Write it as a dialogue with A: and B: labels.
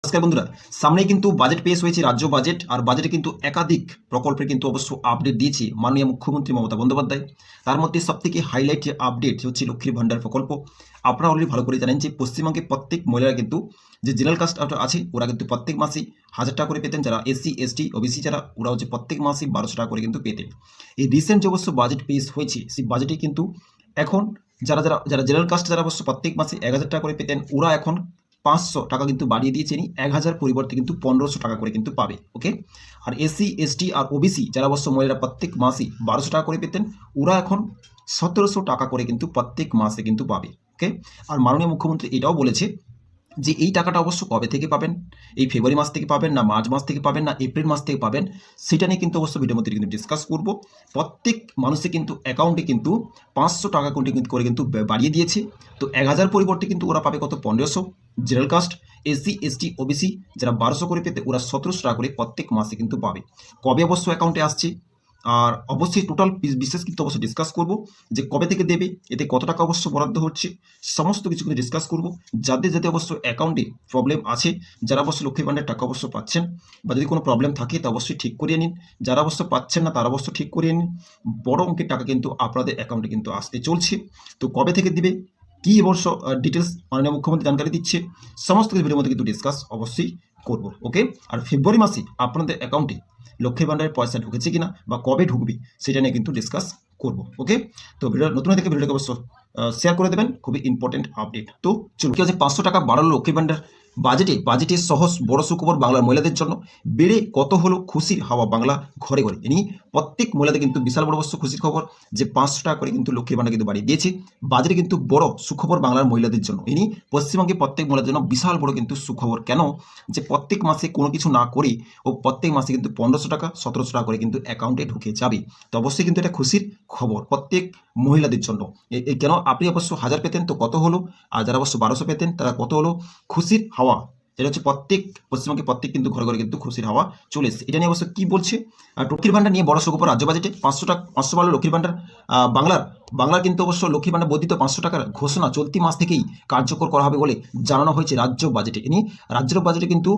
A: নমস্কার বন্ধুরা, সামনেই কিন্তু বাজেট পেশ হয়েছে, রাজ্য বাজেট। আর বাজেটে কিন্তু একাধিক প্রকল্পের কিন্তু অবশ্য আপডেট দিয়েছে মাননীয় মুখ্যমন্ত্রী মমতা বন্দ্যোপাধ্যায়। তার মধ্যে সবথেকে হাইলাইট যে আপডেট হচ্ছে লক্ষ্মীর ভান্ডার প্রকল্প। আপনারা অলরেডি ভালো করে জানেন যে পশ্চিমবঙ্গে প্রত্যেক মহিলারা কিন্তু যে জেনারেল কাস্ট আছে ওরা কিন্তু প্রত্যেক মাসে 1000 টাকা করে পেতেন। যারা এসসি এসটি ওবিসি যারা ওরা হচ্ছে প্রত্যেক মাসে 1200 টাকা করে কিন্তু পেতেন। এই রিসেন্ট যে অবশ্য বাজেট পেশ হয়েছে সেই বাজেটে কিন্তু এখন যারা যারা যারা জেনারেল কাস্ট যারা অবশ্য প্রত্যেক মাসে 1000 টাকা করে পেতেন ওরা এখন 500 টাকা কিন্তু বাড়িয়ে দিয়েছে। 1000 পরিবর্তে কিন্তু 1500 টাকা করে কিন্তু পাবে। ওকে। আর এসসি এসটি আর ওবিসি যারা অবশ্য মহিলারা প্রত্যেক মাসে 1200 টাকা করে পেতেন ওরা এখন 1700 টাকা করে কিন্তু প্রত্যেক মাসে কিন্তু পাবে। ওকে। আর মাননীয় মুখ্যমন্ত্রী এটাও বলেছে যে এই টাকাটা অবশ্য কবে থেকে পাবেন, এই ফেব্রুয়ারি মাস থেকে পাবেন না মার্চ মাস থেকে পাবেন না এপ্রিল মাস থেকে পাবেন, সেটা নিয়ে কিন্তু অবশ্য ভিডিওর মধ্যে কিন্তু ডিসকাস করব। প্রত্যেক মানুষের কিন্তু অ্যাকাউন্টে কিন্তু 500 টাকা করে কিন্তু বাড়িয়ে দিয়েছে। তো 1000 পরিবর্তে কিন্তু ওরা পাবে কত, 1500। General caste SC ST OBC যারা 1200 করে পেতে ওরা 1700 টাকা করে প্রত্যেক মাসে কিন্তু পাবে। কবে অবশ্য অ্যাকাউন্টে আসছে আর অবশ্যই টোটাল বিশেষ কিন্তু অবশ্যই ডিসকাস করব যে কবে থেকে দেবে, এতে কত টাকা অবশ্য বরাদ্দ হচ্ছে, সমস্ত কিছু কিন্তু ডিসকাস করব। যাদের যাতে অবশ্য অ্যাকাউন্টে প্রবলেম আছে, যারা অবশ্য লক্ষ্মী ভান্ডারের টাকা অবশ্য পাচ্ছেন বা যদি কোনো প্রবলেম থাকে তা অবশ্যই ঠিক করিয়ে নিন। যারা অবশ্য পাচ্ছেন না তারা অবশ্য ঠিক করিয়ে নিন। বড় অঙ্কের টাকা কিন্তু আপনাদের অ্যাকাউন্টে কিন্তু আসতে চলছে। তো কবে থেকে দিবে, কি অবশ্য ডিটেলস মাননীয় মুখ্যমন্ত্রী জানকারি দিচ্ছে, সমস্ত কিছু ভিডিওর মধ্যে কিন্তু ডিসকাস অবশ্যই করব। ওকে। আর ফেব্রুয়ারি মাসে আপনাদের অ্যাকাউন্টে লক্ষ্মী ভান্ডারের পয়সা ঢুকেছে কিনা বা কবে ঢুকবে সেটা নিয়ে কিন্তু ডিসকাস করব। ওকে। তো ভিডিও নতুন থেকে ভিডিওটাকে অবশ্য শেয়ার করে দেবেন, খুবই ইম্পর্টেন্ট আপডেট। তো চলুন, কি হচ্ছে 500 টাকা বাড়ালো লক্ষ্মী ভান্ডার বাজেটে সহজ বড় সুখবর বাংলার মহিলাদের জন্য। বেড়ে কত হলো খুশির হাওয়া বাংলা ঘরে ঘরে। ইনি প্রত্যেক মহিলাদের কিন্তু বিশাল বড় অবশ্য খুশির খবর যে 500 টাকা করে কিন্তু লক্ষ্মী ভান্ডার কিন্তু বাড়িয়ে দিয়েছে। বাজেটে কিন্তু বড় সুখবর বাংলার মহিলাদের জন্য। ইনি পশ্চিমবঙ্গে প্রত্যেক মহিলাদের জন্য বিশাল বড় কিন্তু সুখবর। কেন, যে প্রত্যেক মাসে কোনো কিছু না করে ও প্রত্যেক মাসে কিন্তু 1500 টাকা 1700 টাকা করে কিন্তু অ্যাকাউন্টে ঢুকে যাবে। তো অবশ্যই কিন্তু এটা খুশির খবর প্রত্যেক মহিলাদের জন্য। কেন, আপনি অবশ্য 1000 পেতেন তো কত হলো, আর যারা অবশ্য 1200 পেতেন তারা কত হলো, খুশির হাওয়া। এটা হচ্ছে প্রত্যেক পশ্চিমবঙ্গে প্রত্যেক কিন্তু ঘরে ঘরে কিন্তু খুশির হাওয়া চলে এসেছে। এটা নিয়ে অবশ্য কি বলছে, লক্ষ্মীর ভান্ডার নিয়ে বড় সুখবর রাজ্য বাজেটে। 500 টাকা 500 বাড়লো লক্ষ্মীর ভান্ডার। বাংলার কিন্তু অবশ্য লক্ষ্মীর ভান্ডার বর্ধিত 500 টাকার ঘোষণা চলতি মাস থেকেই কার্যকর করা হবে বলে জানানো হয়েছে রাজ্য বাজেটে। রাজ্যের বাজেটে কিন্তু